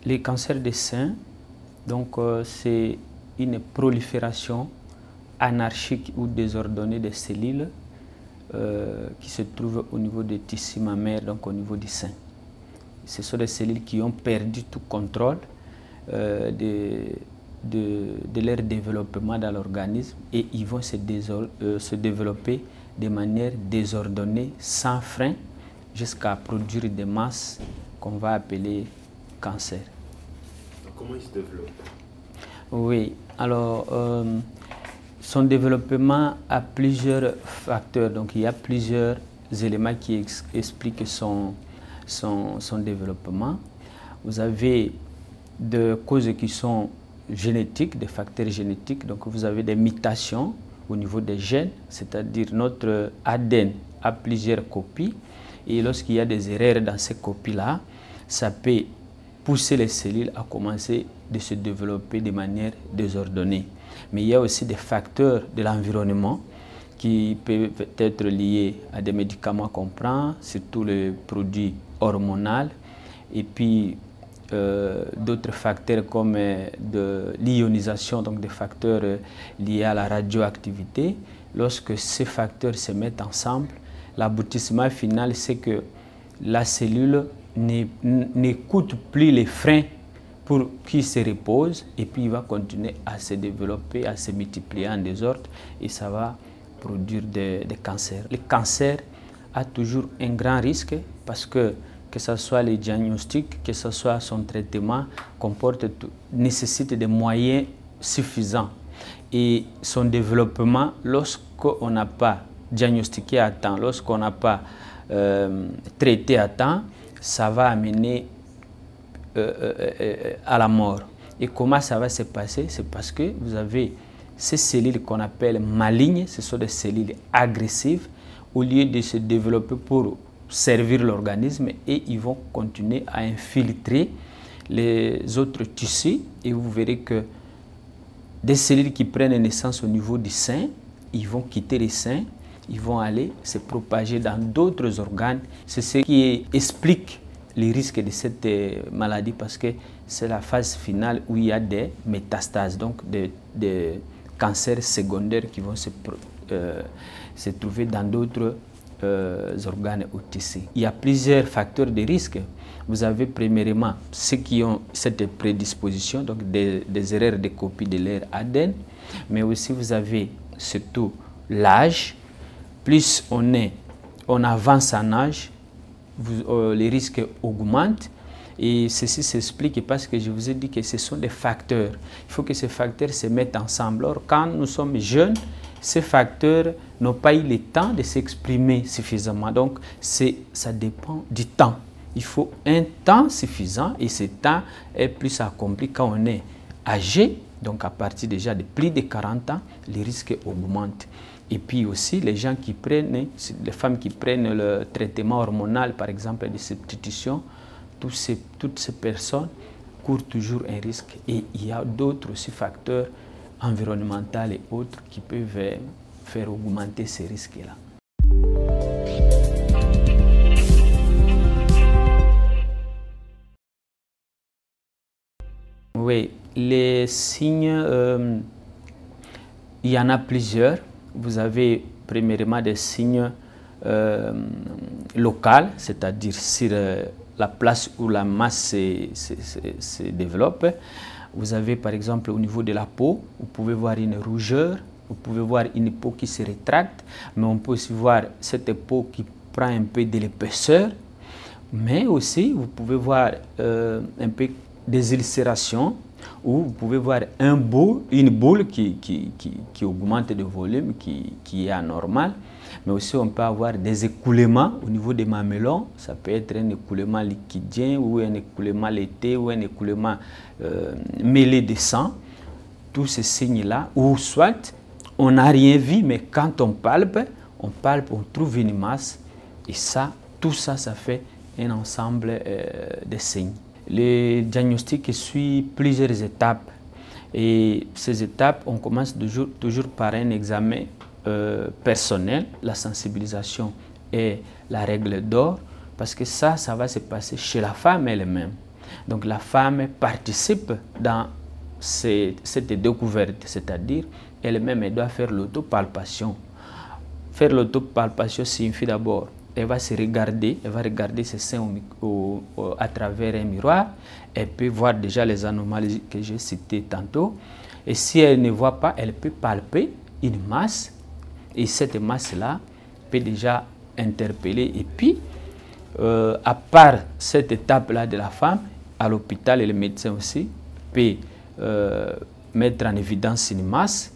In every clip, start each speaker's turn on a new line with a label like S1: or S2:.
S1: Les cancers des seins, donc c'est une prolifération anarchique ou désordonnée des cellules qui se trouvent au niveau des tissus mammaires, donc au niveau du sein. Ce sont des cellules qui ont perdu tout contrôle de leur développement dans l'organisme et ils vont se développer de manière désordonnée, sans frein, jusqu'à produire des masses qu'on va appeler cancer.
S2: Comment il se développe?
S1: Oui, alors son développement a plusieurs facteurs, donc il y a plusieurs éléments qui expliquent son développement. Vous avez des causes qui sont génétiques, des facteurs génétiques, donc vous avez des mutations au niveau des gènes, c'est-à-dire notre ADN a plusieurs copies et lorsqu'il y a des erreurs dans ces copies-là, ça peut pousser les cellules à commencer de se développer de manière désordonnée. Mais il y a aussi des facteurs de l'environnement qui peuvent être liés à des médicaments qu'on prend, surtout les produits hormonaux, et puis d'autres facteurs comme de l'ionisation, donc des facteurs liés à la radioactivité. Lorsque ces facteurs se mettent ensemble, l'aboutissement final, c'est que la cellule n'écoute plus les freins pour qu'il se repose et puis il va continuer à se développer, à se multiplier en désordre et ça va produire des cancers. Le cancer a toujours un grand risque parce que ce soit le diagnostic, que ce soit son traitement, nécessite des moyens suffisants. Et son développement, lorsqu'on n'a pas diagnostiqué à temps, lorsqu'on n'a pas traité à temps, ça va amener à la mort. Et comment ça va se passer? C'est parce que vous avez ces cellules qu'on appelle malignes, ce sont des cellules agressives, au lieu de se développer pour servir l'organisme, et ils vont continuer à infiltrer les autres tissus et vous verrez que des cellules qui prennent naissance au niveau du sein, ils vont quitter les seins, ils vont aller se propager dans d'autres organes. C'est ce qui explique les risques de cette maladie parce que c'est la phase finale où il y a des métastases, donc des cancers secondaires qui vont se trouver dans d'autres organes ou tissus. Il y a plusieurs facteurs de risque. Vous avez premièrement ceux qui ont cette prédisposition, donc des erreurs de copie de leur ADN, mais aussi vous avez surtout l'âge. Plus on avance en âge, les risques augmentent. Et ceci s'explique parce que je vous ai dit que ce sont des facteurs. Il faut que ces facteurs se mettent ensemble. Or, quand nous sommes jeunes, ces facteurs n'ont pas eu le temps de s'exprimer suffisamment. Donc, ça dépend du temps. Il faut un temps suffisant et ce temps est plus accompli quand on est âgé. Donc, à partir déjà de plus de 40 ans, les risques augmentent. Et puis aussi, les gens qui prennent, les femmes qui prennent le traitement hormonal, par exemple, de substitution, toutes ces personnes courent toujours un risque. Et il y a d'autres aussi facteurs environnementaux et autres qui peuvent faire augmenter ces risques-là. Oui, les signes, il y en a plusieurs. Vous avez premièrement des signes locaux, c'est-à-dire sur la place où la masse se développe. Vous avez par exemple au niveau de la peau, vous pouvez voir une rougeur, vous pouvez voir une peau qui se rétracte, mais on peut aussi voir cette peau qui prend un peu de l'épaisseur, mais aussi vous pouvez voir un peu des ulcérations, ou vous pouvez voir une boule qui augmente de volume, qui est anormale. Mais aussi on peut avoir des écoulements au niveau des mamelons. Ça peut être un écoulement liquidien ou un écoulement laiteux ou un écoulement mêlé de sang. Tous ces signes-là, ou soit on n'a rien vu, mais quand on palpe, on trouve une masse. Et ça, tout ça, ça fait un ensemble de signes. Le diagnostic suit plusieurs étapes. Et ces étapes, on commence toujours par un examen personnel. La sensibilisation est la règle d'or parce que ça va se passer chez la femme elle-même. Donc la femme participe dans cette découverte, c'est-à-dire elle-même elle doit faire l'autopalpation. Faire l'autopalpation signifie d'abord, elle va se regarder, elle va regarder ses seins à travers un miroir, elle peut voir déjà les anomalies que j'ai citées tantôt, et si elle ne voit pas, elle peut palper une masse, et cette masse-là peut déjà interpeller. Et puis, à part cette étape-là de la femme, à l'hôpital et le médecin aussi peut mettre en évidence une masse.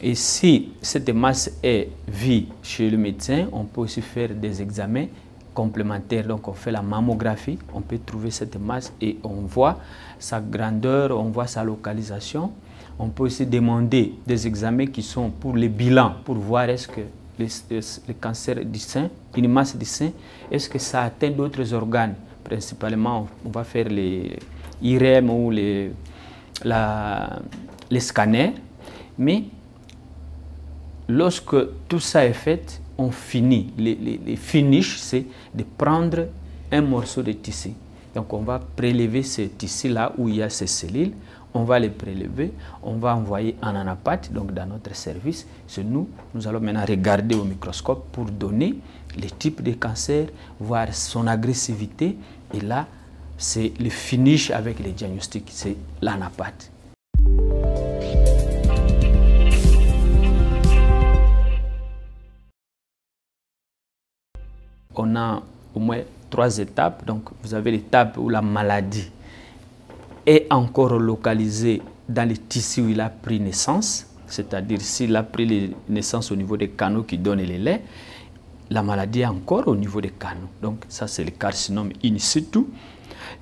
S1: Et si cette masse est vue chez le médecin, on peut aussi faire des examens complémentaires. Donc on fait la mammographie, on peut trouver cette masse et on voit sa grandeur, on voit sa localisation. On peut aussi demander des examens qui sont pour les bilans, pour voir est-ce que le cancer du sein, une masse du sein, est-ce que ça atteint d'autres organes. Principalement, on va faire les IRM ou les scanners. Mais lorsque tout ça est fait, on finit. Les finishes, c'est de prendre un morceau de tissu. Donc on va prélever ce tissu-là où il y a ces cellules. On va les prélever, on va envoyer en anapathe, donc dans notre service. C'est nous allons maintenant regarder au microscope pour donner les types de cancer, voir son agressivité. Et là, c'est le finish avec les diagnostics, c'est l'anapathe. On a au moins 3 étapes. Donc, vous avez l'étape où la maladie est encore localisée dans les tissus où il a pris naissance, c'est-à-dire s'il a pris naissance au niveau des canaux qui donnent les laits, la maladie est encore au niveau des canaux. Donc ça c'est le carcinome in situ.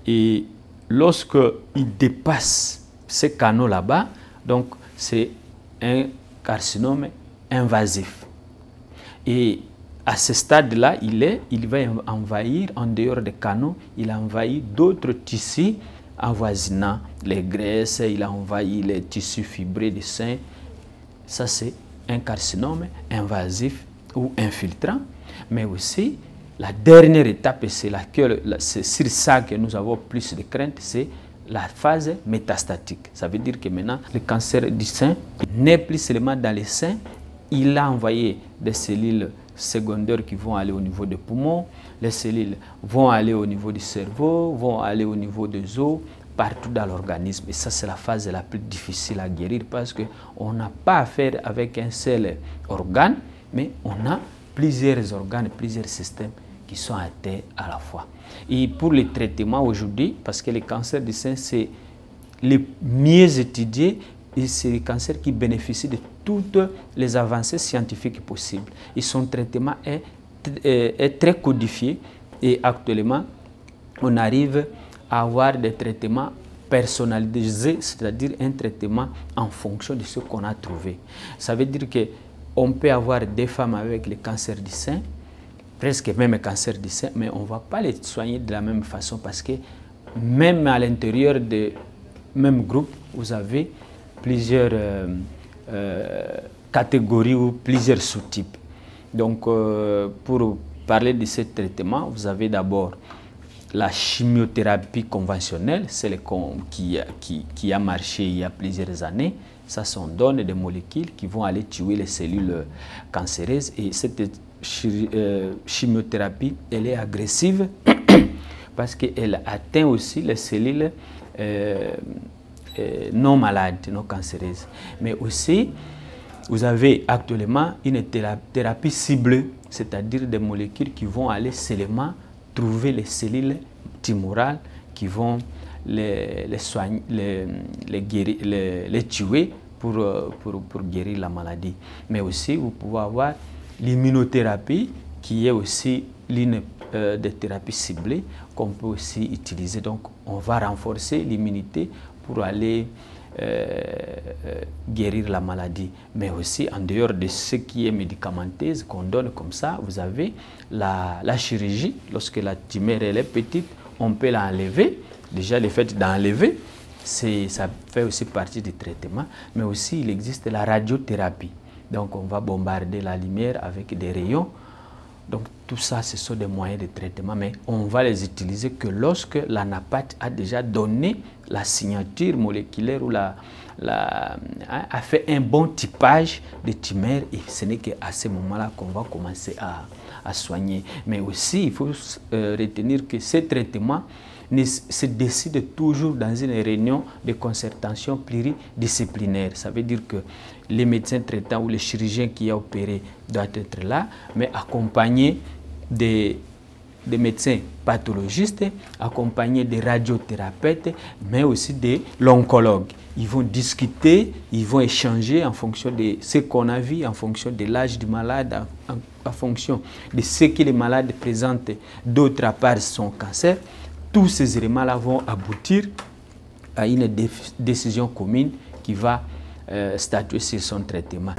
S1: Et lorsque il dépasse ces canaux là-bas, donc c'est un carcinome invasif. Et à ce stade-là, il va envahir en dehors des canaux, il envahit d'autres tissus avoisinant les graisses, il a envahi les tissus fibrés du sein. Ça, c'est un carcinome invasif ou infiltrant. Mais aussi, la dernière étape, c'est sur ça que nous avons plus de crainte, c'est la phase métastatique. Ça veut dire que maintenant, le cancer du sein n'est plus seulement dans les seins, il a envoyé des cellules secondaires qui vont aller au niveau des poumons, les cellules vont aller au niveau du cerveau, vont aller au niveau des os, partout dans l'organisme. Et ça, c'est la phase la plus difficile à guérir parce qu'on n'a pas affaire avec un seul organe, mais on a plusieurs organes, plusieurs systèmes qui sont atteints à la fois. Et pour les traitements aujourd'hui, parce que le cancer du sein, c'est le mieux étudié et c'est le cancer qui bénéficie de toutes les avancées scientifiques possibles. Et son traitement est très codifié et actuellement, on arrive à avoir des traitements personnalisés, c'est-à-dire un traitement en fonction de ce qu'on a trouvé. Ça veut dire qu'on peut avoir des femmes avec le cancer du sein, presque même cancer du sein, mais on ne va pas les soigner de la même façon parce que même à l'intérieur du même groupe, vous avez plusieurs catégories ou plusieurs sous-types. Donc, pour parler de ce traitement, vous avez d'abord la chimiothérapie conventionnelle, celle qui a marché il y a plusieurs années. Ça, on donne des molécules qui vont aller tuer les cellules cancéreuses. Et cette chimiothérapie, elle est agressive parce qu'elle atteint aussi les cellules non malades, non cancéreuses. Mais aussi, vous avez actuellement une thérapie ciblée, c'est-à-dire des molécules qui vont aller seulement trouver les cellules tumorales qui vont les soigner, les tuer pour guérir la maladie. Mais aussi, vous pouvez avoir l'immunothérapie qui est aussi l'une des thérapies ciblées qu'on peut aussi utiliser. Donc, on va renforcer l'immunité pour aller guérir la maladie. Mais aussi, en dehors de ce qui est médicamenteuse, qu'on donne comme ça, vous avez la chirurgie. Lorsque la tumeur elle est petite, on peut l'enlever. Déjà, le fait d'enlever, ça fait aussi partie du traitement. Mais aussi, il existe la radiothérapie. Donc, on va bombarder la lumière avec des rayons Donc tout ça, ce sont des moyens de traitement, mais on va les utiliser que lorsque l'anapathe a déjà donné la signature moléculaire ou a fait un bon typage de tumeurs, et ce n'est qu'à ce moment-là qu'on va commencer à soigner. Mais aussi, il faut retenir que ces traitements se décident toujours dans une réunion de concertation pluridisciplinaire. Ça veut dire que les médecins traitants ou les chirurgiens qui ont opéré doivent être là, mais accompagnés des médecins pathologistes, accompagnés des radiothérapeutes, mais aussi de l'oncologue. Ils vont discuter, ils vont échanger en fonction de ce qu'on a vu, en fonction de l'âge du malade, en fonction de ce que les malades présentent d'autre part son cancer. Tous ces éléments-là vont aboutir à une décision commune qui va statuer sur son traitement.